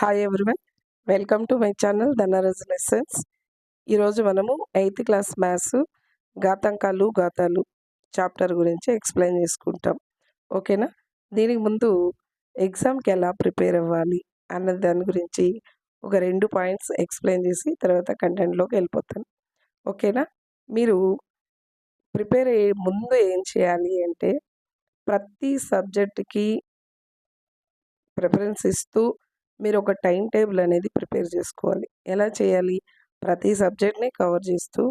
Hi everyone. Welcome to my channel Dhanraj lessons. ఈరోజు మనము 8th class maths ఘాతాంకాలు, ఘాతాలు chapter గురించి explain చేసుకుంటాం. ఓకేనా? దీనికి ముందు ఎగ్జామ్‌కి ఎలా ప్రిపేర్ అవ్వాలి అన్న దాని గురించి ఒక 2 పాయింట్స్ ఎక్స్‌ప్లెయిన్ చేసి తర్వాత కంటెంట్‌లోకి వెళ్ళిపోతాను. ఓకేనా? మీరు ప్రిపేర్ అయ్యే ముందు ఏం చేయాలి అంటే ప్రతి సబ్జెక్ట్‌కి ప్రిఫరెన్స్ ఇస్తూ మీరు ఒక టైం టేబుల్ అనేది ప్రిపేర్ చేసుకోవాలి. ఎలా చేయాలి? ప్రతి సబ్జెక్ట్‌ని కవర్ చేస్తూ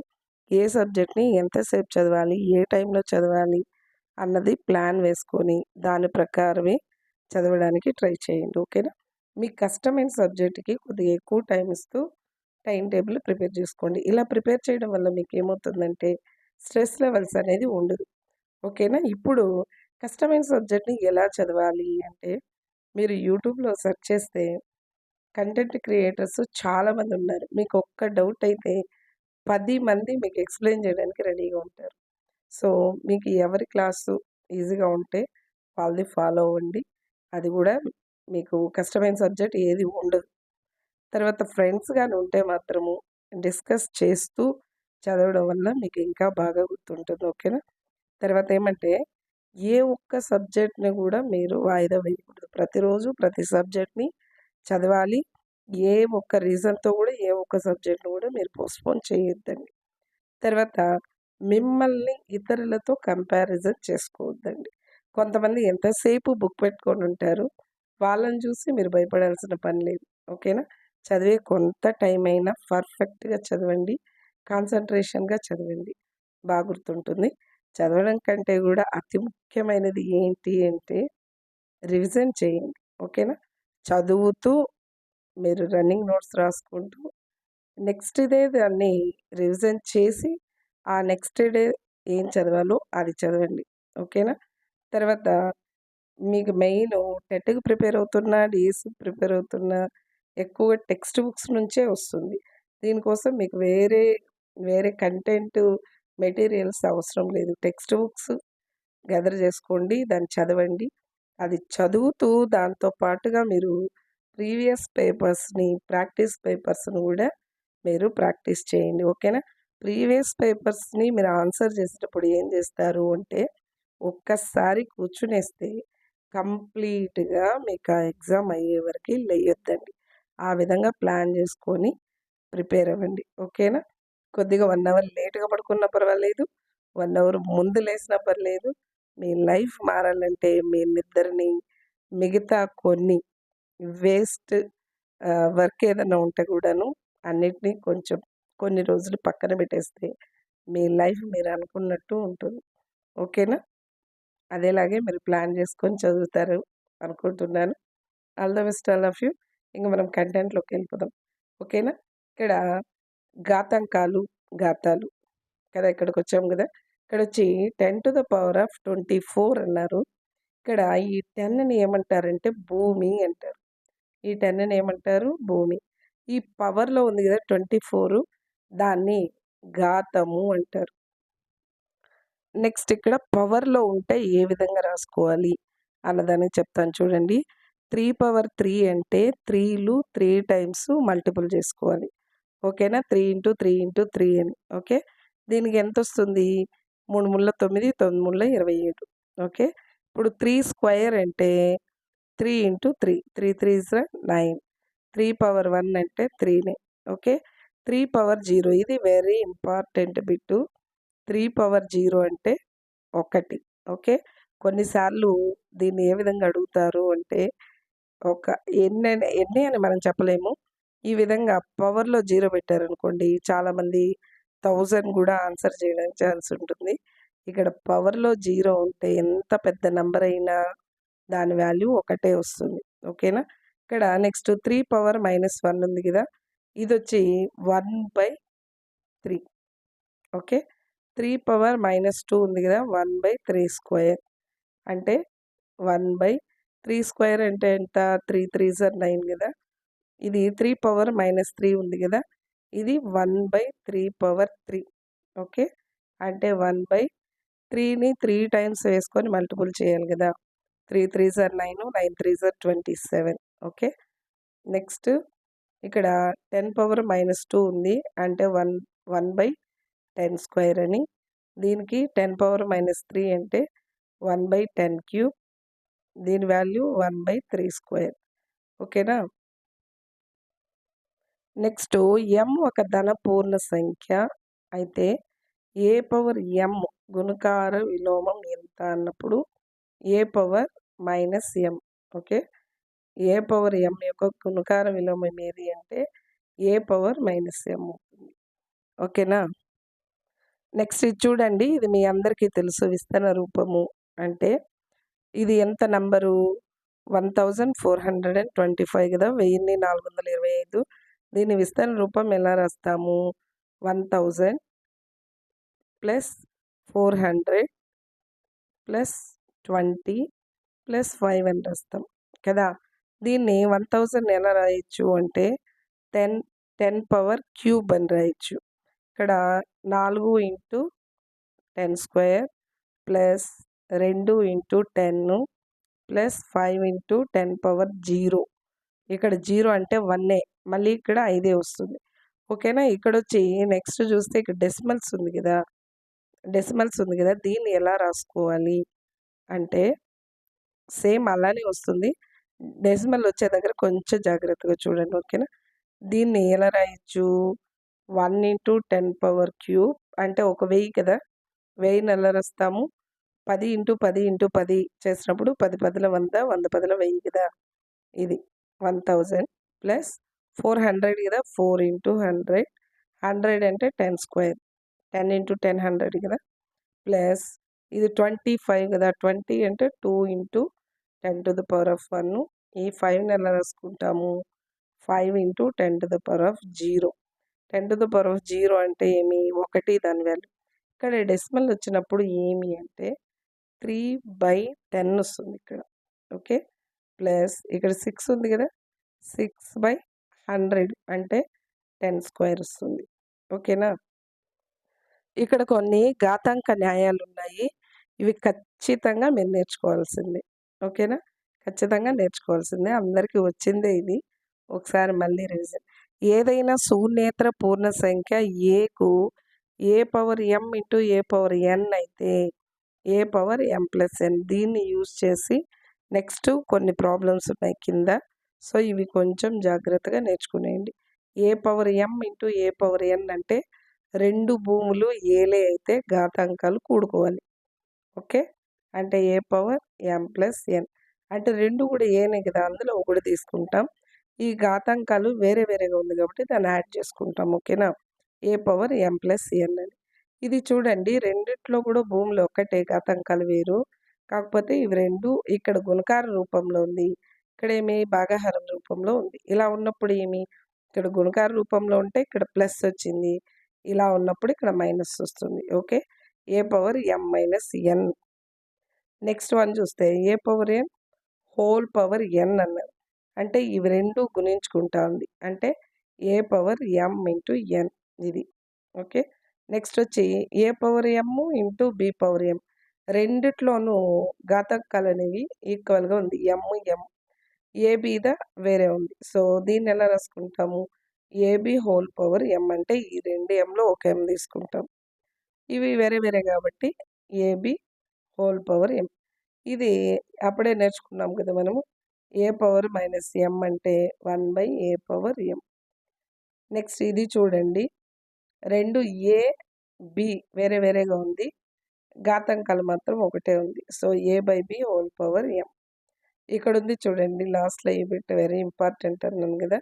ఏ సబ్జెక్ట్‌ని ఎంతసేపు చదవాలి, ఏ టైంలో చదవాలి అన్నది ప్లాన్ వేసుకొని దాని ప్రకారమే చదవడానికి ట్రై చేయండి. ఓకేనా? మీకు కష్టమైన సబ్జెక్ట్‌కి కొద్దిగా ఎక్కువ టైం ఇస్తూ టైం టేబుల్ ప్రిపేర్ చేసుకోండి. ఇలా ప్రిపేర్ చేయడం వల్ల మీకేమవుతుందంటే స్ట్రెస్ లెవెల్స్ అనేది ఉండదు. ఓకేనా? ఇప్పుడు కష్టమైన సబ్జెక్ట్‌ని ఎలా చదవాలి అంటే మీరు యూట్యూబ్‌లో సెర్చ్ చేస్తే కంటెంట్ క్రియేటర్స్ చాలామంది ఉన్నారు. మీకు ఒక్క డౌట్ అయితే 10 మంది మీకు ఎక్స్‌ప్లెయిన్ చేయడానికి రెడీగా ఉంటారు. సో, మీకు ఎవరి క్లాసు ఈజీగా ఉంటే వాళ్ళది ఫాలో అవ్వండి. అది కూడా మీకు కష్టమైన సబ్జెక్ట్ ఏది ఉండదు. తర్వాత ఫ్రెండ్స్ గాని ఉంటే మాత్రము డిస్కస్ చేస్తూ చదవడం వల్ల మీకు ఇంకా బాగా గుర్తుంటుంది. ఓకేనా? తర్వాత ఏమంటే ఏ ఒక్క సబ్జెక్ట్‌ని కూడా మీరు వాయిదా వేయకూడదు. ప్రతిరోజు ప్రతి సబ్జెక్ట్‌ని చదవాలి. ఏ ఒక్క రీజన్‌తో కూడా ఏ ఒక్క సబ్జెక్ట్‌ని కూడా మీరు పోస్ట్‌పోన్ చేయొద్దండి. తర్వాత మిమ్మల్ని ఇతరులతో కంపారిజన్ చేసుకోవద్దండి. కొంతమంది ఎంతసేపు బుక్ పెట్టుకొని ఉంటారు. వాళ్ళని చూసి మీరు భయపడాల్సిన పని లేదు. ఓకేనా? చదివే కొంత టైం అయినా పర్ఫెక్ట్‌గా చదవండి. కాన్సంట్రేషన్‌గా చదవండి. బాగా గుర్తుంటుంది. చదవడం కంటే కూడా అతి ముఖ్యమైనది ఏంటి అంటే రివిజన్ చేయండి. ఓకేనా? చదువుతూ మీరు రన్నింగ్ నోట్స్ రాసుకుంటూ నెక్స్ట్ డే దాన్ని రివిజన్ చేసి ఆ నెక్స్ట్ డే ఏం చదవాలో అది చదవండి. ఓకేనా? తర్వాత మీకు మెయిన్ టెట్‌కి ప్రిపేర్ అవుతున్నా, డీఎస్‌కి ప్రిపేర్ అవుతున్నా ఎక్కువగా టెక్స్ట్ బుక్స్ నుంచే వస్తుంది. దీనికోసం మీకు వేరే కంటెంట్ మెటీరియల్స్ అవసరం లేదు. టెక్స్ట్ బుక్స్ గ్యాదర్ చేసుకోండి. దాన్ని చదవండి. అది చదువుతూ దాంతో పాటుగా మీరు ప్రీవియస్ పేపర్స్‌ని, ప్రాక్టీస్ పేపర్స్‌ని గూడా మీరు ప్రాక్టీస్ చేయండి. ఓకేనా? ప్రీవియస్ పేపర్స్‌ని మీరు ఆన్సర్ చేసేటప్పుడు ఏం చేస్తారు అంటే, ఒక్కసారి కూర్చునేస్తే కంప్లీట్‌గా మీకు ఆ ఎగ్జామ్ అయ్యే వరకి లేయొద్దండి. ఆ విధంగా ప్లాన్ చేసుకొని ప్రిపేర్ అవ్వండి. ఓకేనా? కొద్దిగా 1 అవర్ లేట్‌గా పడుకున్నా పర్వాలేదు. 1 అవర్ ముందు లేసినా పర్లేదు. మీ లైఫ్ మారాలంటే మీ నిద్రని, మిగతా కొన్ని వేస్ట్ వర్క్ ఏదైనా ఉంటే కూడాను అన్నిటిని కొంచెం కొన్ని రోజులు పక్కన పెట్టేస్తే మీ లైఫ్ మీరు అనుకున్నట్టు ఉంటుంది. ఓకేనా? అదేలాగే మీరు ప్లాన్ చేసుకొని చదువుతారు అనుకుంటున్నాను. All the best all of you. ఇంక మనం కంటెంట్‌లోకెళ్ళిపోదాం. ఓకేనా? ఇక్కడ ఘాతాంకాలు, ఘాతాలు కదా! ఇక్కడికొచ్చాం గదా! ఇక్కడొచ్చి 10⁻24 అన్నారు. ఇక్కడ ఈ 10ని ఏమంటారంటే భూమి అంటారు. ఈ 10ని ఏమంటారు? భూమి. ఈ పవర్‌లో ఉంది గదా! 24 దాన్ని ఘాతము అంటారు. నెక్స్ట్ ఇక్కడ పవర్‌లో ఉంటే ఏ విధంగా రాసుకోవాలి అన్నదాన్ని చెప్తాను చూడండి. 3/3 అంటే 3లు 3 టైమ్స్ మల్టిపుల్ చేసుకోవాలి. ఓకేనా? 3 × 3 × 3 అని. ఓకే. దీనికి ఎంతొస్తుంది? 3 ముళ్ళ 9, 9 ముళ్ళ 27. ఓకే. ఇప్పుడు 3 స్క్వేర్ అంటే 3 × 3. 3 3s 9. 3/1 అంటే 3నే. ఓకే. 3/0 ఇది వెరీ ఇంపార్టెంట్ బిట్టు. 3/0 అంటే 1. ఓకే. కొన్నిసార్లు దీన్ని ఏ విధంగా అడుగుతారు అంటే ఒక ఎన్ని అని మనం చెప్పలేము. ఈ విధంగా పవర్‌లో 0 పెట్టారనుకోండి చాలామంది 1000 గూడా ఆన్సర్ చేయడానికి ఛాన్స్ ఉంటుంది. ఇక్కడ పవర్‌లో 0 ఉంటే ఎంత పెద్ద నంబర్ అయినా దాని వాల్యూ ఒకటే వస్తుంది. ఓకేనా? ఇక్కడ నెక్స్ట్ 3 పవర్ -1 ఉంది గదా! ఇదొచ్చి 1/3. ఓకే. 3 పవర్ -2 ఉంది గదా! 1/3 స్క్వేర్ అంటే 1/3 స్క్వేర్ అంటే ఎంత? 3 3s ఆర్ 9 గదా! ఇది 3 పవర్ -3 ఉంది గదా! ఇది 1/3 ఓకే. అంటే 1/3ని 3 టైమ్స్ వేసుకొని మల్టిపుల్ చేయాలి గదా! 3 3s are 9, 9 3s are 27. Okay. Next ఇక్కడ 10⁻⁻2 ఉంది. అంటే 1/10² అని. దీనికి 10⁻³ అంటే 1/10³. దీని వాల్యూ 1/3². ఓకేనా? నెక్స్ట్ m ఒక ధన పూర్ణ సంఖ్య అయితే a⁻m గుణకార విలోమం ఎంత అన్నప్పుడు a⁻−m. ఓకే. a⁻m యొక్క గుణకార విలోమం ఏది అంటే a⁻−m అవుతుంది. ఓకేనా? నెక్స్ట్ ఇది చూడండి. ఇది మీ అందరికీ తెలుసు విస్తరణ రూపము అంటే ఇది ఎంత నంబరు 1425 కదా! 1425. దీని విస్తరణ రూపం ఎలా రాస్తాము? 1000 ప్లస్ 400 ప్లస్ 20 ప్లస్ 5 అని రాస్తాం కదా! దీన్ని 1000 ఎలా రాయొచ్చు అంటే 10 అని రాయొచ్చు. ఇక్కడ 4 into 10² plus 2 into 10 plus 5 into 10⁻0. ఇక్కడ 0 అంటే 1 మళ్ళీ ఇక్కడ 5 వస్తుంది. ఓకేనా? ఇక్కడొచ్చి నెక్స్ట్ చూస్తే ఇక్కడ డెసిమల్స్ ఉంది కదా! దీన్ని ఎలా రాసుకోవాలి అంటే సేమ్ అలానే వస్తుంది. డెసిమల్ వచ్చే దగ్గర కొంచెం జాగ్రత్తగా చూడండి. ఓకేనా? దీన్ని ఎలా రాయొచ్చు? 1 ఇంటూ 10⁻³ అంటే ఒక 1000 కదా! 1000ని ఎలా రాస్తాము? 10 ఇంటూ 10 ఇంటూ 10 చేసినప్పుడు 10 10ల 100, 100 10ల 1000 కదా! ఇది 1000 ప్లస్ 400 కదా! 4 ఇంటూ 100, 100 అంటే 10². 10 ఇంటూ 10 100 కదా! ప్లస్ ఇది 25 కదా! 20 అంటే 2 ఇంటూ 10⁻1. ఈ 5ని ఎలా రాసుకుంటాము? 5 ఇంటూ 10⁻0. 10⁻0 అంటే ఏమి? 1 దాని వాల్యూ. ఇక్కడ డెసిమల్ వచ్చినప్పుడు ఏమి అంటే 3/10 వస్తుంది ఇక్కడ. ఓకే. ప్లస్ ఇక్కడ 6 ఉంది కదా! 6/100 అంటే 10² వస్తుంది. ఓకేనా? ఇక్కడ కొన్ని ఘాతాంక న్యాయాలున్నాయి. ఇవి ఖచ్చితంగా మీరు నేర్చుకోవాల్సిందే. ఓకేనా? ఖచ్చితంగా నేర్చుకోవాల్సిందే. అందరికీ వచ్చిందే ఇది. ఒకసారి మళ్ళీ రివిజన్. ఏదైనా శూన్యేతర పూర్ణ సంఖ్య ఏకు a⁻m ఇంటూ a⁻n అయితే a⁻m+n దీన్ని యూజ్ చేసి నెక్స్ట్ కొన్ని ప్రాబ్లమ్స్ ఉన్నాయి కింద. సో, ఇవి కొంచెం జాగ్రత్తగా నేర్చుకునేయండి. a⁻m ఇంటూ a⁻n అంటే 2 భూములు ఏలే అయితే ఘాతాంకాలు కూడుకోవాలి. ఓకే. అంటే a⁻m+n అంటే 2 కూడా ఏనే కదా! అందులో ఒకటి తీసుకుంటాం. ఈ ఘాతాంకాలు వేరే వేరేగా ఉంది కాబట్టి దాన్ని యాడ్ చేసుకుంటాం. ఓకేనా? a⁻m+n అని. ఇది చూడండి రెండిట్లో కూడా భూములు ఒక్కటే ఘాతాంకాలు వేరు. కాకపోతే ఇవి 2 ఇక్కడ గుణకార రూపంలో ఉంది. ఇక్కడేమి భాగాహారం రూపంలో ఉంది. ఇలా ఉన్నప్పుడు ఏమి? ఇక్కడ గుణకార రూపంలో ఉంటే ఇక్కడ ప్లస్ వచ్చింది. ఇలా ఉన్నప్పుడు ఇక్కడ మైనస్ వస్తుంది. ఓకే. a⁻m-n. నెక్స్ట్ వన్ చూస్తే a⁻n హోల్ పవర్ n అన్నారు. అంటే ఇవి 2 గుణించుకుంటా ఉంది. అంటే a⁻m ఇంటూ n ఇది. ఓకే. నెక్స్ట్ వచ్చి a⁻m ఇంటూ b⁻m రెండిట్లోనూ ఘాతాంకాలనేవి ఈక్వల్‌గా ఉంది. m. ఏబీద వేరే ఉంది. సో, దీన్ని ఎలా రాసుకుంటాము? ఏబీ హోల్ పవర్ m అంటే ఈ 2 mలో ఒక m తీసుకుంటాం. ఇవి వేరే వేరే కాబట్టి ఏబీ హోల్ పవర్ m. ఇది అప్పుడే నేర్చుకున్నాం కదా మనము. a⁻−m అంటే 1/a⁻m. నెక్స్ట్ ఇది చూడండి. 2 a, b వేరే వేరేగా ఉంది. ఘాతాంకాలు మాత్రం ఒకటే ఉంది. So, a/b whole power m. ఇక్కడుంది చూడండి లాస్ట్‌లో ఈ బిట్ వెరీ ఇంపార్టెంట్ అన్నాను కదా!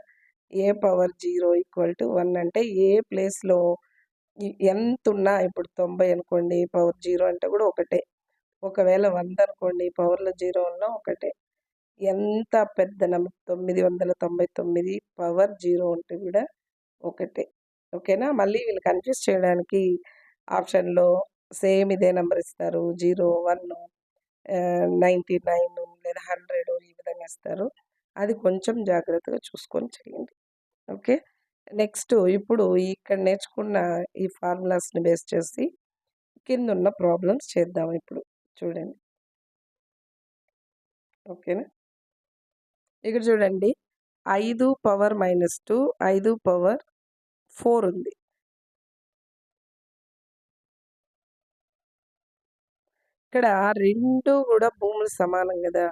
a⁻0 = 1 అంటే ఏ ప్లేస్‌లో ఎంతున్నా ఇప్పుడు 90 అనుకోండి పవర్ 0 అంటే కూడా ఒకటే. ఒకవేళ 100 అనుకోండి పవర్‌లో 0 ఉన్నా ఒకటే. ఎంత పెద్ద 999 పవర్ 0 ఉంటే కూడా ఒకటే. ఓకేనా? మళ్ళీ వీళ్ళు కన్‌ఫ్యూజ్ చేయడానికి ఆప్షన్‌లో సేమ్ ఇదే నంబర్ ఇస్తారు. 0, 1 99 లేదా 100 ఈ విధంగా ఇస్తారు. అది కొంచెం జాగ్రత్తగా చూసుకొని చేయండి. ఓకే. నెక్స్ట్ ఇప్పుడు ఇక్కడ నేర్చుకున్న ఈ ఫార్ములాస్‌ని బేస్ చేసి కిందున్న ప్రాబ్లమ్స్ చేద్దాం ఇప్పుడు. చూడండి. ఓకేనా? ఇక్కడ చూడండి. 5 పవర్ -2 5 పవర్ 4 ఉంది. ఇక్కడ 2 కూడా భూములు సమానం గదా!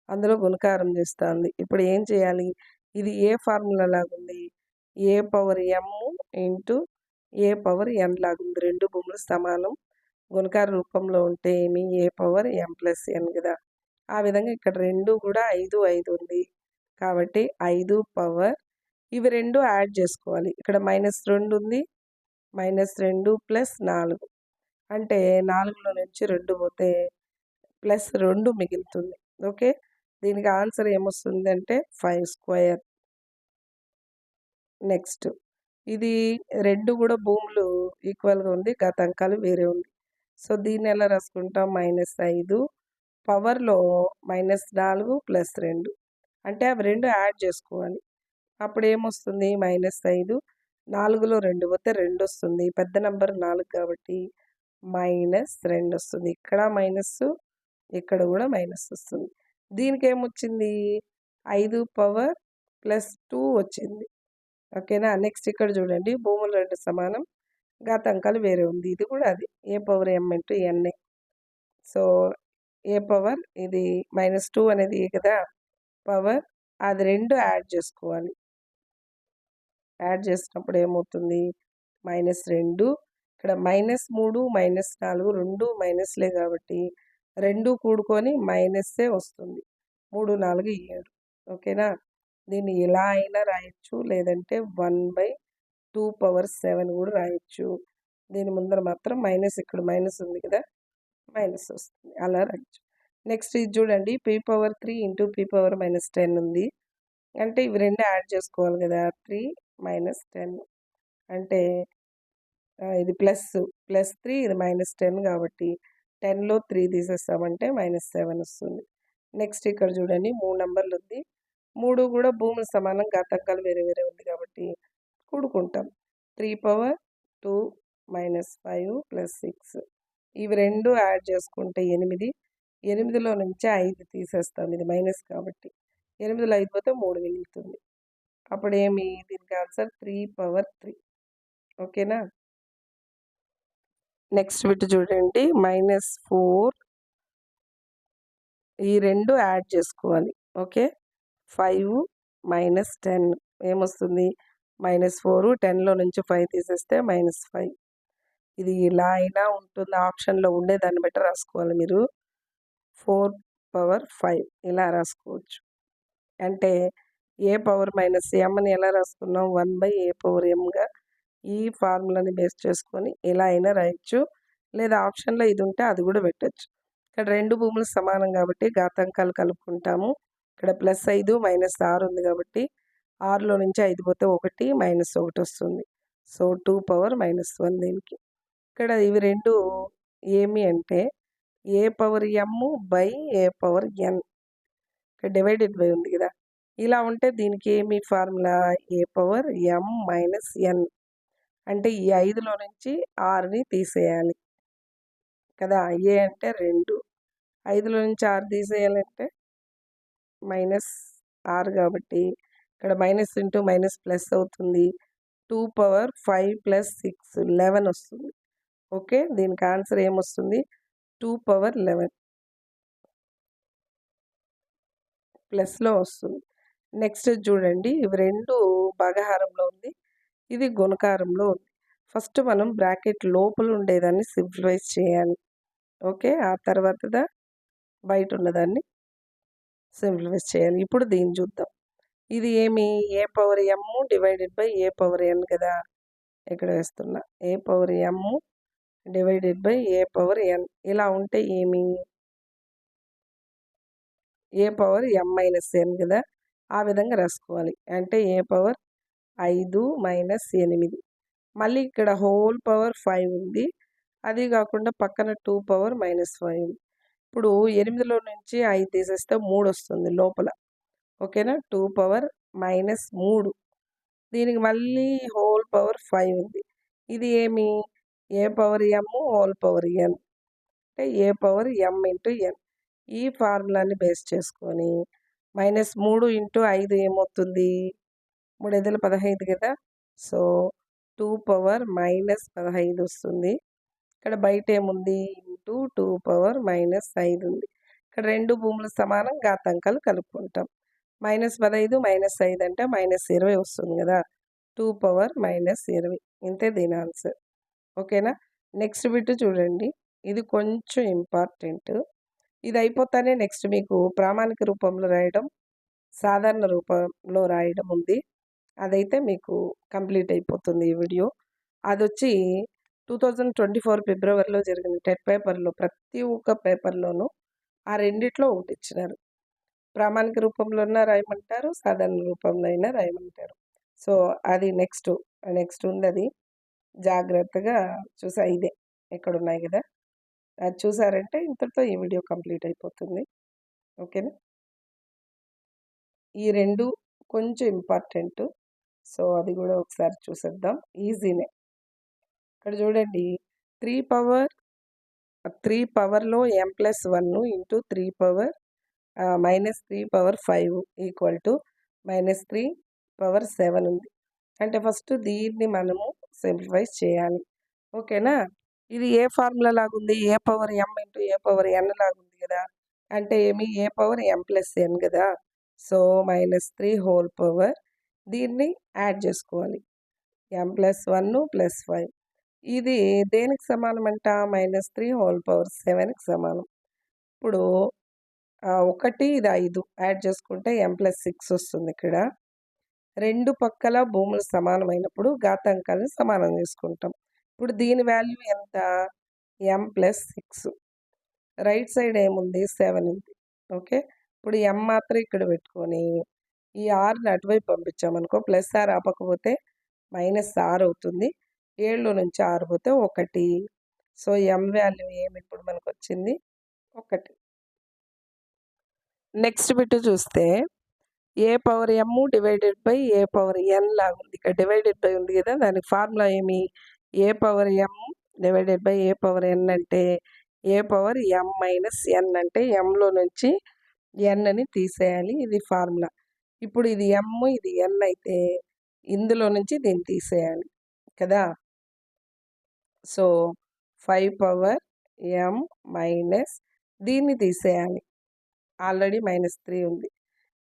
అందులో గుణకారం చేస్తాంది. ఇప్పుడు ఏం చేయాలి? ఇది ఏ ఫార్ములా లాగుంది? ఏ పవర్ m ఇంటూ ఏ పవర్ n లాగుంది. 2 భూములు సమానం. గుణకార రూపంలో ఉంటే ఏమి? ఏ పవర్ m+n గదా! ఆ విధంగా ఇక్కడ 2 కూడా 5, 5 ఉంది. కాబట్టి 5 పవర్ ఇవి 2 యాడ్ చేసుకోవాలి. ఇక్కడ -2 ఉంది. -2 + 4 అంటే 4లో నుంచి 2 పోతే +2 మిగులుతుంది. ఓకే. దీనికి ఆన్సర్ ఏమొస్తుందంటే 5 స్క్వేర్. నెక్స్ట్ ఇది 2 కూడా భూములు ఈక్వల్‌గా ఉంది. ఘాతాంకాలు వేరే ఉంది. సో, దీన్ని ఎలా రాసుకుంటాం? -5 పవర్‌లో -4 + 2 అంటే అవి 2 యాడ్ చేసుకోవాలి. అప్పుడేమొస్తుంది? -5 4లో 2 పోతే 2 వస్తుంది. పెద్ద నంబర్ 4 కాబట్టి -2 వస్తుంది. ఇక్కడ మైనస్సు, ఇక్కడ కూడా మైనస్ వస్తుంది. దీనికేమొచ్చింది? 5 పవర్ +2 వచ్చింది. ఓకేనా. నెక్స్ట్ ఇక్కడ చూడండి భూములు 2 సమానం. ఘాతాంకాలు వేరే ఉంది. ఇది కూడా అది. A power m into n. So, A power ఇది -2 అనేది ఏ కదా పవర్. అది 2 యాడ్ చేసుకోవాలి. యాడ్ చేసినప్పుడు ఏమవుతుంది? -2 ఇక్కడ -3 -4 2 మైనస్‌లే కాబట్టి 2 కూడుకొని మైనస్సే వస్తుంది. 3, 4 7. ఓకేనా. దీన్ని ఇలా అయినా రాయొచ్చు. లేదంటే 1/2 పవర్ 7 కూడా రాయొచ్చు. దీని ముందర మాత్రం మైనస్ ఇక్కడ మైనస్ ఉంది కదా! మైనస్ వస్తుంది. అలా రాయొచ్చు. నెక్స్ట్ ఇది చూడండి p⁻3 ఇంటూ p⁻−10 ఉంది. అంటే ఇవి 2 యాడ్ చేసుకోవాలి కదా! 3 - 10 అంటే ఇది +3 ఇది -10 కాబట్టి 10లో 3 తీసేస్తామంటే -7 వస్తుంది. నెక్స్ట్ ఇక్కడ చూడండి 3 నంబర్లు ఉంది. 3 కూడా భూములు సమానం. ఘాతాంకాలు వేరే వేరే ఉంది కాబట్టి కూడుకుంటాం. 3/2 - 5 + 6 ఇవి 2 యాడ్ చేసుకుంటే 8. 8లో నుంచి 5 తీసేస్తాం. ఇది మైనస్ కాబట్టి 8లో 5 పోతే 3 మిగులుతుంది. అప్పుడేమి? దీనికి ఆన్సర్ 3/3. ఓకేనా. నెక్స్ట్ బిట్ చూడండి -4 ఈ 2 యాడ్ చేసుకోవాలి. ఓకే. 5 - 10 ఏమొస్తుంది? -4 10లో నుంచి 5 తీసేస్తే -5. ఇది ఇలా అయినా ఉంటుంది. ఆప్షన్‌లో ఉండే దాన్ని బట్టి రాసుకోవాలి మీరు. 4/5 ఇలా రాసుకోవచ్చు. అంటే ఏ పవర్ -mని ఎలా రాసుకున్నాం? 1/a/mగా ఈ ఫార్ములాని బేస్ చేసుకొని ఇలా అయినా రాయొచ్చు. లేదా ఆప్షన్‌లో ఇది ఉంటే అది కూడా పెట్టొచ్చు. ఇక్కడ 2 భూములు సమానం కాబట్టి ఘాతాంకాలు కలుపుకుంటాము. ఇక్కడ +5 -6 ఉంది కాబట్టి 6లో నుంచి 5 పోతే 1 -1 వస్తుంది. సో, 2/-1 దీనికి. ఇక్కడ ఇవి 2 ఏమి అంటే a/m/a/n ఇక్కడ డివైడెడ్ బై ఉంది కదా! ఇలా ఉంటే దీనికి ఏమి ఫార్ములా? a/m-n అంటే ఈ 5లో నుంచి 6ని తీసేయాలి కదా! a అంటే 2 5లో నుంచి 6 తీసేయాలంటే -6 కాబట్టి ఇక్కడ మైనస్ ఇంటూ మైనస్ ప్లస్ అవుతుంది. 2/5 + 6 11 వస్తుంది. ఓకే. దీనికి ఆన్సర్ ఏమొస్తుంది? 2/11 ప్లస్‌లో వస్తుంది. నెక్స్ట్ చూడండి ఇవి 2 భాగాహారంలో ఉంది. ఇది గుణకారంలో ఉంది. ఫస్ట్ మనం బ్రాకెట్ లోపల ఉండేదాన్ని సింప్లిఫైజ్ చేయాలి. ఓకే. ఆ తర్వాత బయట ఉన్నదాన్ని సింప్లిఫైజ్ చేయాలి. ఇప్పుడు దీన్ని చూద్దాం. ఇది ఏమి? a/m డివైడెడ్ బై a/n కదా! ఇక్కడ వేస్తున్నా. a/m డివైడెడ్ బై a/n ఇలా ఉంటే ఏమి? a/m-n కదా! ఆ విధంగా రాసుకోవాలి. అంటే a/5 - 8 మళ్ళీ ఇక్కడ హోల్ పవర్ 5 ఉంది. అది కాకుండా పక్కన 2/-5 ఇప్పుడు 8లో నుంచి 5 తీసేస్తే 3 వస్తుంది లోపల. ఓకేనా. 2/-3 దీనికి మళ్ళీ హోల్ పవర్ 5 ఉంది. ఇది ఏమి? a/m హోల్ పవర్ n అంటే a/m × n ఈ ఫార్ములాని బేస్ చేసుకొని -3 ఇంటూ 5 ఏమవుతుంది? 3 ఐదుల 15 కదా! సో, 2 పవర్ -15 వస్తుంది. ఇక్కడ బయటేముంది? ఇంటూ 2 పవర్ -5 ఉంది. ఇక్కడ 2 భూములు సమానం ఘాతాంకాలు కలుపుకుంటాం. -15 -5 అంటే -20 వస్తుంది గదా! 2 పవర్ -20 ఇంతే దీని ఆన్సర్. ఓకేనా? నెక్స్ట్ బిట్ చూడండి. ఇది కొంచెం ఇంపార్టెంట్. ఇది అయిపోతానే నెక్స్ట్ మీకు ప్రామాణిక రూపంలో రాయడం, సాధారణ రూపంలో రాయడం ఉంది. అదైతే మీకు కంప్లీట్ అయిపోతుంది ఈ వీడియో. అదొచ్చి 2024 ఫిబ్రవరిలో జరిగిన టెట్ పేపర్‌లో ప్రతి ఒక్క పేపర్‌లోనూ ఆ రెండిట్లో ఒకటిచ్చినారు. ప్రామాణిక రూపంలోనా రాయమంటారు, సాధారణ రూపంలో అయినా రాయమంటారు. సో, అది నెక్స్ట్ ఉందది. జాగ్రత్తగా ఇదే ఇక్కడున్నాయి గదా! అది చూసారంటే ఇంతటితో ఈ వీడియో కంప్లీట్ అయిపోతుంది. ఓకేనా? ఈ 2 కొంచెం ఇంపార్టెంటు. సో, అది గూడా ఒకసారి చూసేద్దాం. ఈజీనే. ఇక్కడ చూడండి 3 పవర్ 3 పవర్‌లో m+1 into 3 power -3 power 5 equal to -3 power 7 ఉంది. అంటే ఫస్ట్ దీన్ని మనము సింప్లిఫై చేయాలి. ఓకేనా? ఇది ఏ ఫార్ములా లాగుంది? ఏ పవర్ m ఇంటూ ఏ పవర్ n లాగుంది గదా! అంటే ఏమి? ఏ పవర్ m+n గదా! సో, -3 హోల్ పవర్ దీన్ని యాడ్ చేసుకోవాలి. m+1 + 5 ఇది దేనికి సమానమంట? -3 హోల్ పవర్ 7కి సమానం. ఇప్పుడు 1 ఇది 5 యాడ్ చేసుకుంటే m+6 వస్తుందిక్కడ. 2 పక్కల భూములు సమానమైనప్పుడు ఘాతాంకాలను సమానం చేసుకుంటాం. ఇప్పుడు దీని వాల్యూ ఎంత? m+6. రైట్ సైడ్ ఏముంది? 7 ఉంది. ఓకే. ఇప్పుడు m మాత్రం ఇక్కడ పెట్టుకొని, ఈ 6ని అటువైపు పంపించామనుకో +6 ఆపకపోతే -6 అవుతుంది. 7లో నుంచి 6 పోతే 1. సో, m వాల్యూ ఏమి ఇప్పుడు మనకొచ్చింది? 1. నెక్స్ట్ బిట్ చూస్తే A power m divided by A power n లాగుంది. ఇక్కడ డివైడెడ్ బై ఉంది గదా! దానికి ఫార్ములా ఏమి? A power m divided by A power n అంటే ఏ పవర్ m - n అంటే mలో నుంచి nని తీసేయాలి. ఇది ఫార్ములా. ఇప్పుడు ఇది m, ఇది n అయితే ఇందులో నుంచి దీన్ని తీసేయాలి కదా! సో, 5 పవర్ m మైనస్ దీన్ని తీసేయాలి. ఆల్రెడీ -3 ఉంది.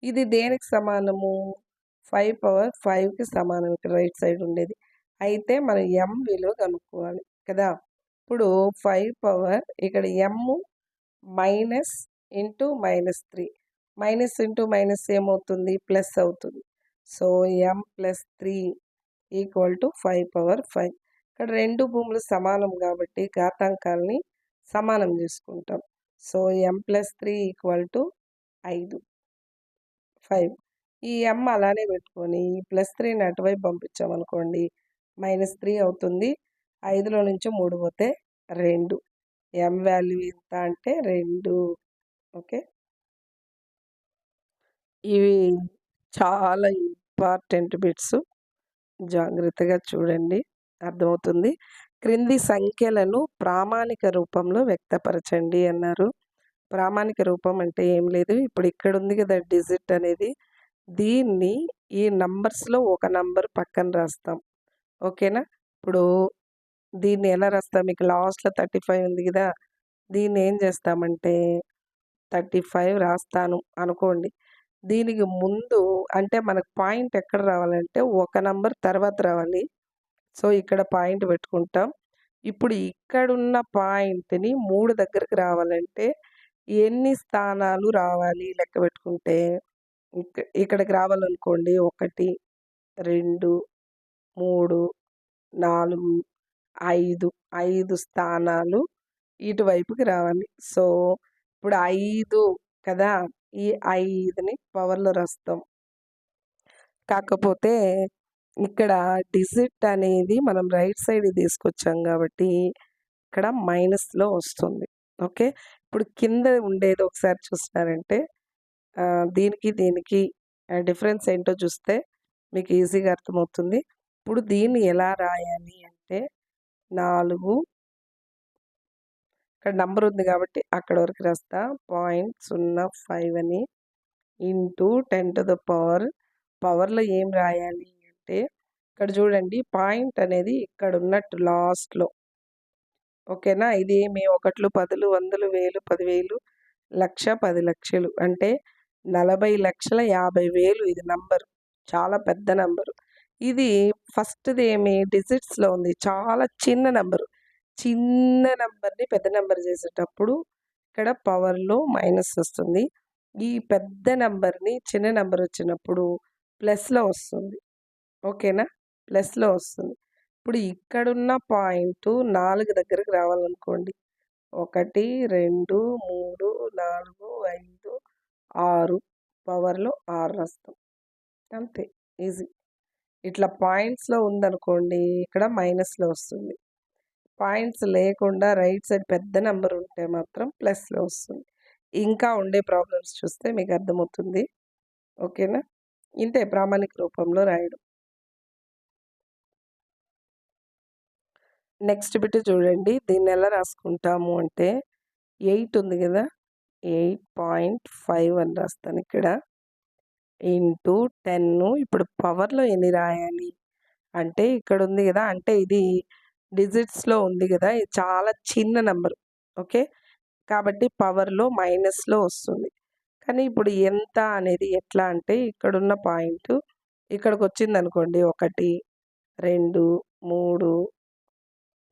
ఇది దేనికి సమానము? 5 పవర్ 5కి సమానం ఇక్కడ రైట్ సైడ్ ఉండేది. అయితే మనం m విలువ కనుక్కోవాలి కదా! ఇప్పుడు 5 పవర్ ఇక్కడ m minus into -3 minus into minus ఏమవుతుంది? ప్లస్ అవుతుంది. So, m+3 equal to 5 power 5. ఇక్కడ 2 భూములు సమానం కాబట్టి ఘాతాంకాల్ని సమానం చేసుకుంటాం. So, m+3 equal to 5. ఈ m అలానే పెట్టుకొని ఈ +3ని అటువైపు పంపించామనుకోండి -3 అవుతుంది. 5లో నుంచి 3 పోతే 2. m వాల్యూ ఎంత అంటే 2. ఓకే. ఇవి చాలా ఇంపార్టెంట్ బిట్స్. జాగ్రత్తగా చూడండి. అర్థమవుతుంది. క్రింది సంఖ్యలను ప్రామాణిక రూపంలో వ్యక్తపరచండి అన్నారు. ప్రామాణిక రూపం అంటే ఏం లేదు. ఇప్పుడు ఇక్కడ ఉంది కదా డిజిట్ అనేది. దీన్ని ఈ నంబర్స్‌లో ఒక నంబర్ పక్కన రాస్తాం. ఓకేనా? ఇప్పుడు దీన్ని ఎలా రాస్తాం? మీకు లాస్ట్‌లో 35 ఉంది గదా! దీన్ని ఏం చేస్తామంటే 35 రాస్తాను అనుకోండి. దీనికి ముందు అంటే మనకు పాయింట్ ఎక్కడ రావాలంటే ఒక నంబర్ తర్వాత రావాలి. సో, ఇక్కడ పాయింట్ పెట్టుకుంటాం. ఇప్పుడు ఇక్కడున్న పాయింట్‌ని 3 దగ్గరికి రావాలంటే ఎన్ని స్థానాలు రావాలి లెక్క పెట్టుకుంటే ఇక్కడికి రావాలనుకోండి 1, 2, 3, 4, 5 స్థానాలు ఇటువైపుకి రావాలి. సో, ఇప్పుడు 5 కదా! ఈ 5ని పవర్‌లో రాస్తాం. కాకపోతే ఇక్కడ డిజిట్ అనేది మనం రైట్ సైడ్ తీసుకొచ్చాం కాబట్టి ఇక్కడ మైనస్‌లో వస్తుంది. ఓకే. ఇప్పుడు కింద ఉండేది ఒకసారి చూసినారంటే దీనికి డిఫరెన్స్ ఏంటో చూస్తే మీకు ఈజీగా అర్థమవుతుంది. ఇప్పుడు దీన్ని ఎలా రాయాలి అంటే 4 ఇక్కడ నంబర్ ఉంది కాబట్టి అక్కడి వరకు రాస్తా. 0.05 అని ఇంటూ 10⁻. పవర్లో ఏం రాయాలి అంటే ఇక్కడ చూడండి పాయింట్ అనేది ఇక్కడ ఉన్నట్టు లాస్ట్లో. ఓకేనా? ఇది మీ ఒకట్లు, పదులు, వందలు, వేలు, 10,000, లక్ష, 10 లక్షలు అంటే 40,50,000 ఇది నంబరు. చాలా పెద్ద నంబరు. ఇది ఫస్ట్‌ది ఏమి డిజిట్స్‌లో ఉంది. చాలా చిన్న నంబరు. చిన్న నంబర్‌ని పెద్ద నంబర్ చేసేటప్పుడు ఇక్కడ పవర్‌లో మైనస్ వస్తుంది. ఈ పెద్ద నంబర్‌ని చిన్న నంబర్ వచ్చినప్పుడు ప్లస్‌లో వస్తుంది. ఓకేనా? ప్లస్‌లో వస్తుంది. ఇప్పుడు ఇక్కడున్న పాయింటు 4 దగ్గరికి రావాలనుకోండి. 1, 2, 3, 4, 5, 6 పవర్‌లో 6 రాస్తాం. అంతే ఈజీ. ఇట్లా పాయింట్స్‌లో ఉందనుకోండి ఇక్కడ మైనస్‌లో వస్తుంది. పాయింట్స్ లేకుండా రైట్ సైడ్ పెద్ద నంబర్ ఉంటే మాత్రం ప్లస్‌లో వస్తుంది. ఇంకా ఉండే ప్రాబ్లమ్స్ చూస్తే మీకు అర్థమవుతుంది. ఓకేనా? ఇంతే ప్రామాణిక రూపంలో రాయడం. నెక్స్ట్ బిట్ చూడండి. దీన్ని ఎలా రాసుకుంటాము అంటే 8 ఉంది కదా! 8.5 అని రాస్తాను ఇక్కడ. ఇంటూ 10 ఇప్పుడు పవర్‌లో ఎన్ని రాయాలి? అంటే ఇక్కడ ఉంది కదా! అంటే ఇది డిజిట్స్‌లో ఉంది కదా! ఇది చాలా చిన్న నంబర్. ఓకే. కాబట్టి పవర్‌లో మైనస్‌లో వస్తుంది. కానీ ఇప్పుడు ఎంత అనేది ఎట్లా అంటే ఇక్కడున్న పాయింట్ ఇక్కడికొచ్చిందనుకోండి 1, 2, 3,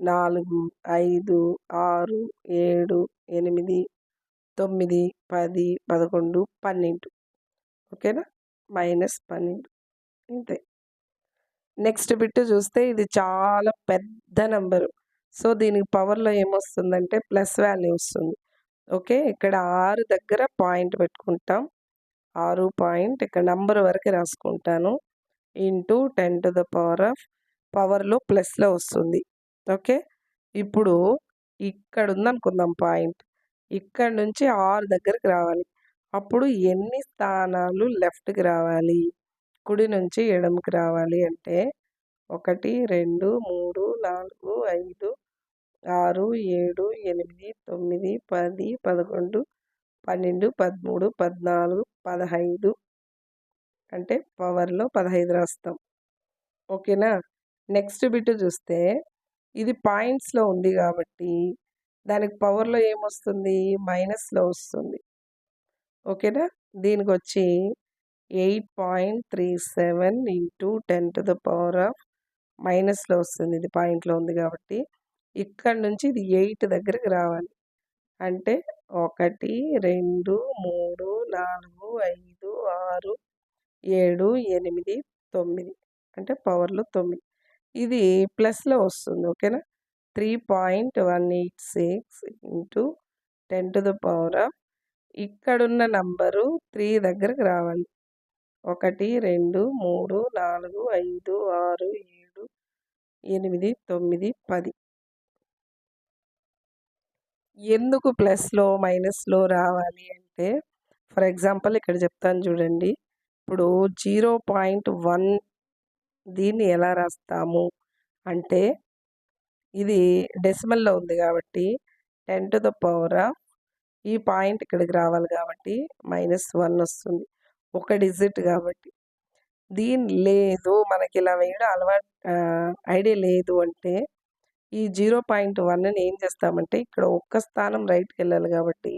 4, 5, 6, 7, 8, 9, 10, 11, 12 ఓకేనా? -12 ఇంతే. నెక్స్ట్ బిట్ చూస్తే ఇది చాలా పెద్ద నంబరు. సో, దీనికి పవర్‌లో ఏమొస్తుందంటే ప్లస్ వాల్యూ వస్తుంది. ఓకే. ఇక్కడ 6 దగ్గర పాయింట్ పెట్టుకుంటాం. 6 పాయింట్ ఇక్కడ నంబర్ వరకే రాసుకుంటాను. ఇంటూ 10⁻. పవర్‌లో ప్లస్‌లో వస్తుంది. ఓకే. ఇప్పుడు ఇక్కడ ఉందనుకుందాం పాయింట్. ఇక్కడ నుంచి 6 దగ్గరికి రావాలి. అప్పుడు ఎన్ని స్థానాలు లెఫ్ట్‌కి రావాలి? కుడి నుంచి ఎడమకి రావాలి అంటే 1, 2, 3, 4, 5, 6, 7, 8, 9, 10, 11, 12, 13, 14, 15 అంటే పవర్‌లో 15 రాస్తాం. ఓకేనా? నెక్స్ట్ బిట్ చూస్తే ఇది పాయింట్స్‌లో ఉంది కాబట్టి దానికి పవర్‌లో ఏమొస్తుంది? మైనస్‌లో వస్తుంది. ఓకేనా? దీనికొచ్చి 8.37 ఇంటూ 10⁻. మైనస్‌లో వస్తుంది. ఇది పాయింట్‌లో ఉంది కాబట్టి. ఇక్కడి నుంచి ఇది 8 దగ్గరికి రావాలి. అంటే 1, 2, 3, 4, 5, 6, 7, 8, 9 అంటే పవర్‌లో 9. ఇది ప్లస్‌లో వస్తుంది. ఓకేనా? 3.186 ఇంటూ 10⁻. ఇక్కడున్న నంబరు 3 దగ్గరికి రావాలి. 1, 2, 3, 4, 5, 6, 7, 8, 9, 10. ఎందుకు ప్లస్‌లో, మైనస్‌లో రావాలి అంటే ఫర్ ఎగ్జాంపుల్ ఇక్కడ చెప్తాను చూడండి. ఇప్పుడు 0.1 దీన్ని ఎలా రాస్తాము అంటే ఇది డెసిమల్‌లో ఉంది కాబట్టి 10⁻. ఈ పాయింట్ ఇక్కడికి రావాలి కాబట్టి -1 వస్తుంది. ఒక డిజిట్ కాబట్టి. లేదు మనకి ఇలా వేయడం ఐడియా లేదు అంటే ఈ 0.1ని ఏం చేస్తామంటే ఇక్కడ ఒక్క స్థానం రైట్‌కెళ్ళాలి కాబట్టి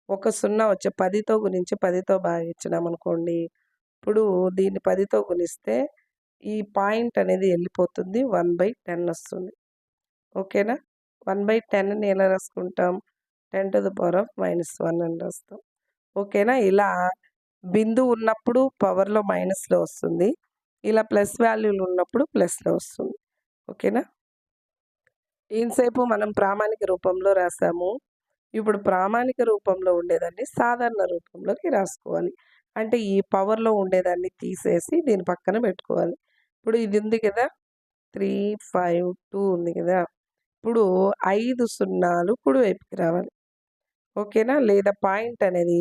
ఒక 0 వచ్చే 10తో గుణించి 10తో భాగించినామనుకోండి. ఇప్పుడు దీన్ని 10తో గుణిస్తే ఈ పాయింట్ అనేది వెళ్ళిపోతుంది. 1/10 వస్తుంది. ఓకేనా? 1/10ని ఎలా రాసుకుంటాం? 10⁻−1 అని రాస్తాం. ఓకేనా? ఇలా బిందువు ఉన్నప్పుడు పవర్‌లో మైనస్‌లో వస్తుంది. ఇలా ప్లస్ వాల్యూలు ఉన్నప్పుడు ప్లస్‌లో వస్తుంది. ఓకేనా? ఇంతసేపు మనం ప్రామాణిక రూపంలో రాసాము. ఇప్పుడు ప్రామాణిక రూపంలో ఉండేదాన్ని సాధారణ రూపంలోకి రాసుకోవాలి. అంటే ఈ పవర్‌లో ఉండేదాన్ని తీసేసి దీని పక్కన పెట్టుకోవాలి. ఇప్పుడు ఇది ఉంది కదా! 3, 5, 2 ఉంది కదా! ఇప్పుడు 5 సున్నాలు కుడివైపుకి రావాలి. ఓకేనా? లేదా పాయింట్ అనేది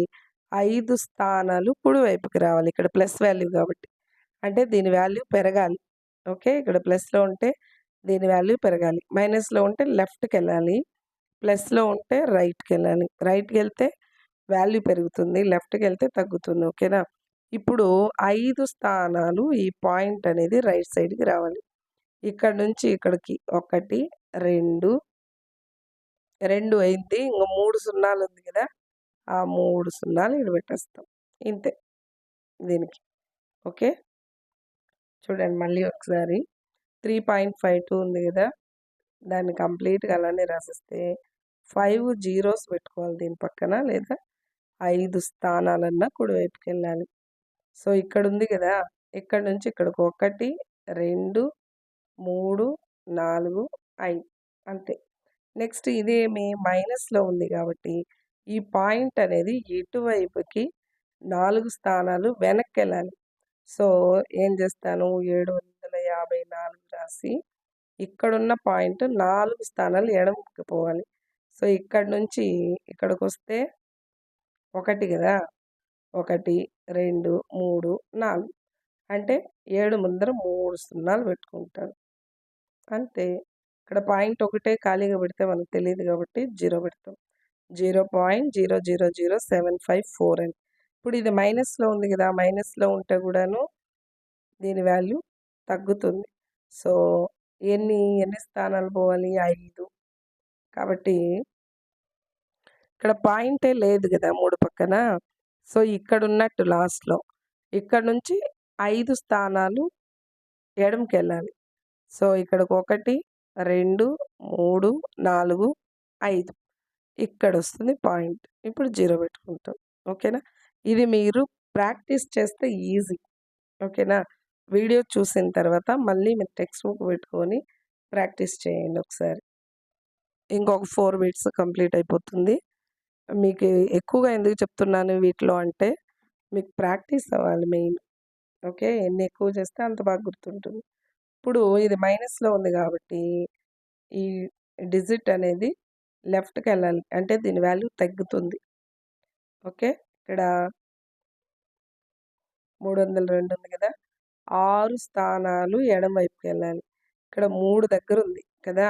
5 స్థానాలు కుడివైపుకి రావాలి. ఇక్కడ ప్లస్ వాల్యూ కాబట్టి. అంటే దీని వాల్యూ పెరగాలి. ఓకే. ఇక్కడ ప్లస్‌లో ఉంటే దీని వాల్యూ పెరగాలి. మైనస్‌లో ఉంటే లెఫ్ట్‌కెళ్ళాలి. ప్లస్‌లో ఉంటే రైట్‌కెళ్ళాలి. రైట్‌కెళ్తే వాల్యూ పెరుగుతుంది. లెఫ్ట్‌కెళ్తే తగ్గుతుంది. ఓకేనా? ఇప్పుడు 5 స్థానాలు ఈ పాయింట్ అనేది రైట్ సైడ్‌కి రావాలి. ఇక్కడ నుంచి ఇక్కడికి 1, 2, 2 అయింది. ఇంగ 3 సున్నాలుంది గదా! ఆ 3 సున్నాలు ఈడ పెట్టేస్తాం. ఇంతే దీనికి. ఓకే. చూడండి మళ్ళీ ఒకసారి 3.52 ఉంది గదా! దాన్ని కంప్లీట్‌గా అలానే రాసేస్తే 5 జీరోస్ పెట్టుకోవాలి దీని పక్కన. లేదా 5 స్థానాలన్నా కుడివైపుకెళ్ళాలి. సో, ఇక్కడుంది గదా! ఇక్కడి నుంచి ఇక్కడికి 1, 2, 3, 4, 5 అంతే. నెక్స్ట్ ఇదేమి మైనస్‌లో ఉంది గాబట్టి, ఈ పాయింట్ అనేది ఇటువైపుకి 4 స్థానాలు వెనక్కెళ్ళాలి. సో, ఏం జేస్తాను 754 రాసి, ఇక్కడున్న పాయింట్ 4 స్థానాలు ఎడమకి పోవాలి. సో, ఇక్కడి నుంచి ఇక్కడికొస్తే 1 గదా! 1, 2, 3, 4 అంటే 7 ముందర 3 సున్నాలు పెట్టుకుంటాను. అంతే. ఇక్కడ పాయింట్ ఒకటే ఖాళీగా పెడితే మనకు తెలీదు కాబట్టి 0 పెడతాం. 0.000754 అని. ఇప్పుడు ఇది మైనస్‌లో ఉంది గదా! మైనస్‌లో ఉంటే గూడాను దీని వాల్యూ తగ్గుతుంది. సో, ఎన్ని స్థానాలు పోవాలి? 5. కాబట్టి ఇక్కడ పాయింటే లేదు గదా! 3 పక్కన. సో, ఇక్కడున్నట్టు లాస్ట్‌లో. ఇక్కడ నుంచి 5 స్థానాలు ఎడమకెళ్ళాలి. సో, ఇక్కడికి 1, 2, 3, 4, 5 ఇక్కడొస్తుంది పాయింట్. ఇప్పుడు 0 పెట్టుకుంటాం. ఓకేనా? ఇది మీరు ప్రాక్టీస్ చేస్తే ఈజీ. ఓకేనా? వీడియో చూసిన తర్వాత మళ్ళీ మీరు టెక్స్ట్ బుక్ పెట్టుకొని ప్రాక్టీస్ చేయండి ఒకసారి. ఇంకొక 4 బిట్స్ కంప్లీట్ అయిపోతుంది. మీకు ఎక్కువగా ఎందుకు చెప్తున్నాను వీటిలో అంటే, మీకు ప్రాక్టీస్ అవ్వాలి మెయిన్. ఓకే. ఎన్ని ఎక్కువ చేస్తే అంత బాగా గుర్తుంటుంది. ఇప్పుడు ఇది మైనస్‌లో ఉంది గాబట్టి, ఈ డిజిట్ అనేది లెఫ్ట్‌కెళ్ళాలి. అంటే దీని వాల్యూ తగ్గుతుంది. ఓకే. ఇక్కడ 302 ఉంది గదా! 6 స్థానాలు ఎడమ వైపుకెళ్ళాలి. ఇక్కడ 3 దగ్గరుంది కదా!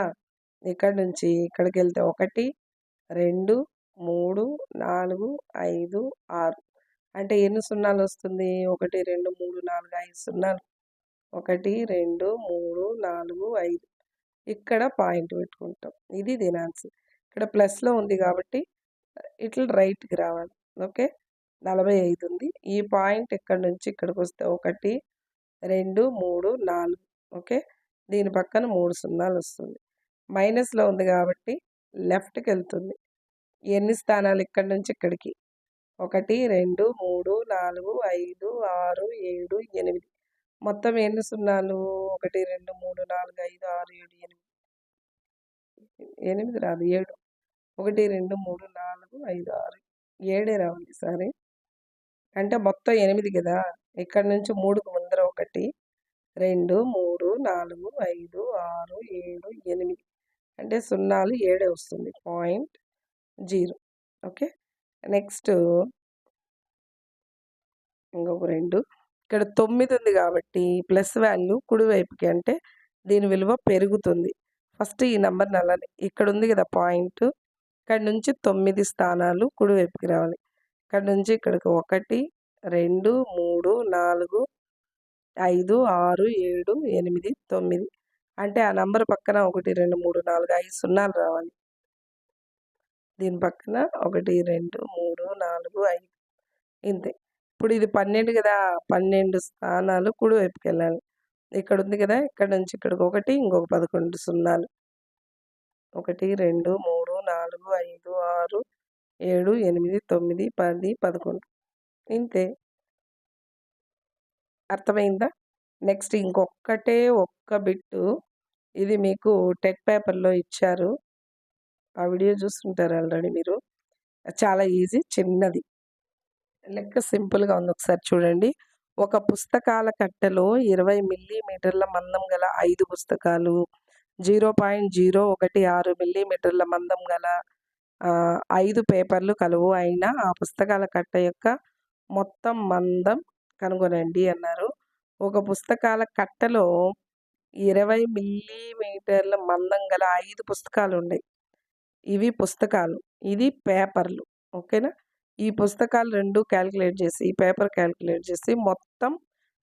ఇక్కడి నుంచి ఇక్కడికెళ్తే 1, 2, 3, 4, 5, 6 అంటే ఎన్ని సున్నాలొస్తుంది? 1, 2, 3, 4, 5 సున్నాలు. 1, 2, 3, 4, 5 ఇక్కడ పాయింట్ పెట్టుకుంటాం. ఇది దీని ఆన్సర్. ఇక్కడ ప్లస్‌లో ఉంది గాబట్టి ఇట్లా రైట్‌కి రావాలి. ఓకే. 45 ఉంది. ఈ పాయింట్ ఇక్కడి నుంచి ఇక్కడికొస్తే 1, 2, 3, 4 ఓకే. దీని పక్కన 3 సున్నాలొస్తుంది. మైనస్‌లో ఉంది గాబట్టి లెఫ్ట్‌కెళ్తుంది. ఎన్ని స్థానాలు ఇక్కడి నుంచి ఇక్కడికి? 1, 2, 3, 4, 5, 6, 7, 8 మొత్తం ఎన్ని సున్నాలు? 1, 2, 3, 4, 5, 6, 7, 8 రాదు 7. 1, 2, 3, 4, 5, 6 7 రావాలి ఈసారి. అంటే మొత్తం 8 గదా! ఇక్కడి నుంచి 3కి ముందర 1, 2, 3, 4, 5, 6, 7, 8 అంటే సున్నాలు 7 వస్తుంది. Point 0 okay. నెక్స్ట్ ఇంకొక 2 ఇక్కడ 9 ఉంది గాబట్టి ప్లస్ వాల్యూ కుడివైపుకి అంటే దీని విలువ పెరుగుతుంది. ఫస్ట్ ఈ నంబర్‌ని అలానే ఇక్కడుంది గదా పాయింట్ ఇక్కడి నుంచి 9 స్థానాలు కుడివైపుకి రావాలి. ఇక్కడి నుంచి ఇక్కడికి 1, 2, 3, 4, 5, 6, 7, 8, 9 అంటే ఆ నంబర్ పక్కన 1, 2, 3, 4, 5 సున్నాలు రావాలి. దీని పక్కన 1, 2, 3, 4, 5 ఇంతే. ఇప్పుడు ఇది 12 గదా! 12 స్థానాలు కుడివైపుకెళ్ళాలి. ఇక్కడుంది గదా! ఇక్కడి నుంచి ఇక్కడికి 1 ఇంకొక 11 సున్నాలు. 1, 2, 3, 4, 5, 6, 7, 8, 9, 10, 11 ఇంతే. అర్థమైందా? నెక్స్ట్ ఇంకొక్కటే ఒక్క బిట్టు ఇది మీకు టెట్ పేపర్‌లో ఇచ్చారు. ఆ వీడియో చూసుంటారు ఆల్రెడీ మీరు. చాలా ఈజీ చిన్నది. లెక్క సింపుల్‌గా ఉంది. ఒకసారి చూడండి. ఒక పుస్తకాల కట్టెలో 20 మిల్లీమీటర్ల మందం గల 5 పుస్తకాలు, 0.016 మిల్లీమీటర్ల మందం గల 5 పేపర్లు కలవు. అయినా ఆ పుస్తకాల కట్ట యొక్క మొత్తం మందం కనుగొనండి అన్నారు. ఒక పుస్తకాల కట్టలో 20 మిల్లీమీటర్ల మందం గల 5 పుస్తకాలున్నాయి. ఇవి పుస్తకాలు. ఇది పేపర్లు. ఓకేనా? ఈ పుస్తకాలు 2 క్యాలిక్యులేట్ చేసి, ఈ పేపర్ క్యాలిక్యులేట్ చేసి మొత్తం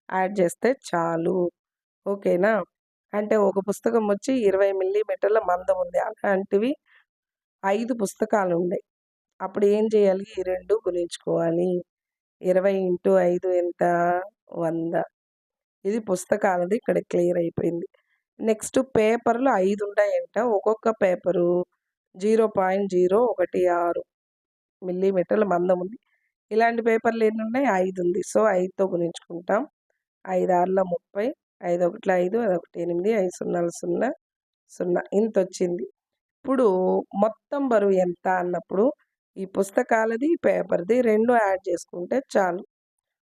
యాడ్ చేస్తే చాలు. ఓకేనా? అంటే ఒక పుస్తకం వచ్చి 20 మిల్లీమీటర్ల మందం ఉంది. అలాంటివి 5 పుస్తకాలున్నాయి. అప్పుడు ఏం చేయాలి? ఈ 2 గుణించుకోవాలి. 20 ఇంటూ 5 ఎంత? 100. ఇది పుస్తకాలది ఇక్కడ క్లియర్ అయిపోయింది. నెక్స్ట్ పేపర్‌లు 5 ఉంటాయంట. ఒక్కొక్క పేపరు 0.016 మిల్లీమీటర్ల మందం ఉంది. ఇలాంటి పేపర్‌లు ఎన్నున్నాయి? 5 ఉంది. సో, 5తో గుణించుకుంటాం. 5 ఆరుల 30, 5 ఒకట్ల 5, అదొకటి 8, 5 సున్నాల 0, 0 ఇంతొచ్చింది. ఇప్పుడు మొత్తం బరువు ఎంత అన్నప్పుడు ఈ పుస్తకాలది, పేపర్‌ది 2 యాడ్ చేసుకుంటే చాలు.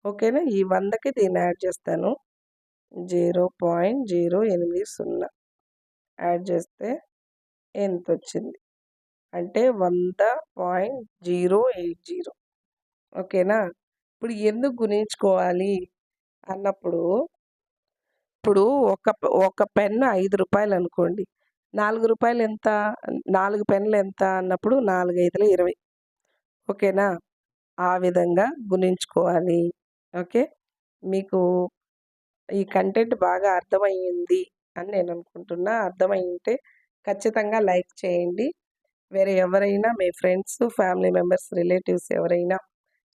ఓకేనా? ఈ 100కి దీన్ని యాడ్ చేస్తాను. 0.080 యాడ్ చేస్తే ఎంతొచ్చింది? అంటే 100.080. ఓకేనా? ఇప్పుడు ఎందుకు గుణించుకోవాలి అన్నప్పుడు, ఇప్పుడు ఒక పెన్ను రూ. 5 అనుకోండి. రూ. 4 ఎంత? 4 పెన్నులు ఎంత అన్నప్పుడు 4 5ల 20. ఓకేనా? ఆ విధంగా గుణించుకోవాలి. ఓకే. మీకు ఈ కంటెంట్ బాగా అర్థమయ్యింది అని నేను అనుకుంటున్నా. అర్థమయ్యుంటే ఖచ్చితంగా లైక్ చేయండి. వేరే ఎవరైనా మీ ఫ్రెండ్స్, ఫ్యామిలీ మెంబర్స్, రిలేటివ్స్ ఎవరైనా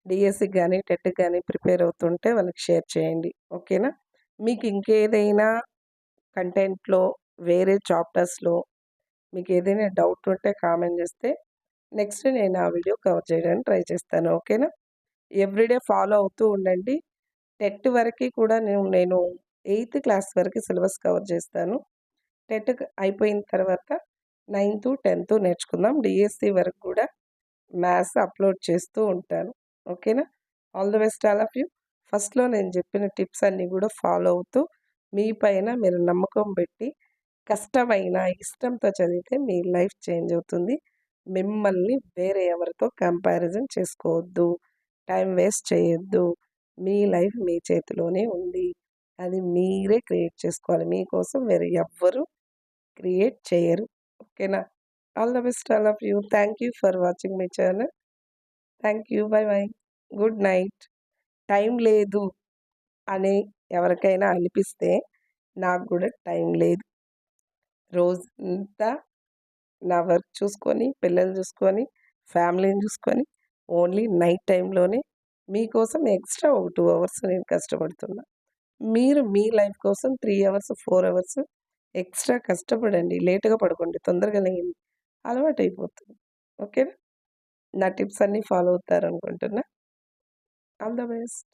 డీఎస్సీకి గానీ, టెట్‌కి గానీ ప్రిపేర్ అవుతుంటే వాళ్ళకి షేర్ చేయండి. ఓకేనా? మీకు ఇంకేదైనా కంటెంట్‌లో వేరే చాప్టర్స్‌లో మీకేదైనా డౌట్ ఉంటే కామెంట్ చేస్తే నెక్స్ట్ నేను ఆ వీడియో కవర్ చేయడానికి ట్రై చేస్తాను. ఓకేనా? ఎవ్రీడే ఫాలో అవుతూ ఉండండి. టెట్ వరకి కూడా నేను 8థ్ క్లాస్ వరకు సిలబస్ కవర్ చేస్తాను. టెట్ అయిపోయిన తర్వాత 9థ్, 10థ్ నేర్చుకుందాం. డీఎస్సీ వరకు కూడా మ్యాథ్స్ అప్లోడ్ చేస్తూ ఉంటాను. ఓకేనా? All the best all of you. ఫస్ట్‌లో నేను చెప్పిన టిప్స్ అన్నీ కూడా ఫాలో అవుతూ మీ పైన మీరు నమ్మకం పెట్టి కష్టమైన ఇష్టంతో చదివితే మీ లైఫ్ చేంజ్ అవుతుంది. మిమ్మల్ని వేరే ఎవరితో కంపారిజన్ చేసుకోవద్దు. టైం వేస్ట్ చేయొద్దు. మీ లైఫ్ మీ చేతిలోనే ఉంది. అది మీరే క్రియేట్ చేసుకోవాలి. మీకోసం వేరే ఎవ్వరు క్రియేట్ చేయరు. ఓకేనా? All the best all of you. Thank you for watching my channel. Thank you. By by. Good night. Time లేదు అని ఎవరికైనా అనిపిస్తే నాకు గూడా టైం లేదు. రోజంతా నా వర్క్ చూసుకొని, పిల్లల్ని చూసుకొని, ఫ్యామిలీని చూసుకొని ఓన్లీ నైట్ టైంలోనే మీకోసం ఎక్స్‌ట్రా ఒక 2 అవర్స్ నేను కష్టపడుతున్నా. మీరు మీ లైఫ్ కోసం 3 అవర్స్, 4 అవర్స్ ఎక్స్‌ట్రా కష్టపడండి. లేట్‌గా పడుకోండి. తొందరగా లెగండి. అలవాటయిపోతుంది. ఓకేనా? నా టిప్స్ అన్నీ ఫాలో అవుతారనుకుంటున్నా. All the best.